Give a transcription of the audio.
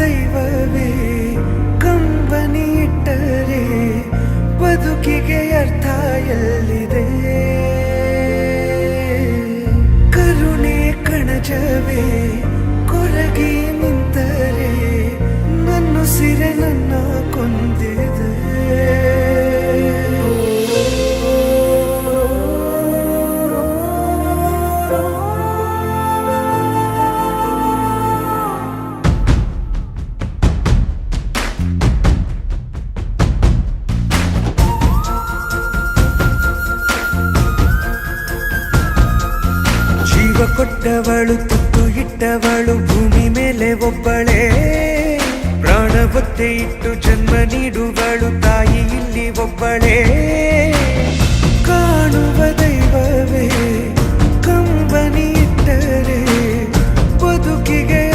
ದೈವವೇ ಕಂಬನಿ ಇಟ್ಟರೆ ಬದುಕಿಗೆ ಅರ್ಥ ಎಲ್ಲಿದೆ? ಕರುಣೆ ಕಣಜವೇ ಕೊರಗಿ ನಿಂತರೆ ನನ್ನುಸಿರೆ ನನ್ನ ಕೊಂದಿದೆ. ಜೀವ ಕೊಟ್ಟವಳು ತುತ್ತು ಇಟ್ಟವಳು ಭೂಮಿ ಮೇಲೆ ಒಬ್ಬಳೇ, ಪ್ರಾಣ ಒತ್ತೆ ಇಟ್ಟು ಜನ್ಮ ನೀಡುವಳು ತಾಯಿ ಇಲ್ಲಿ ಒಬ್ಬಳೇ.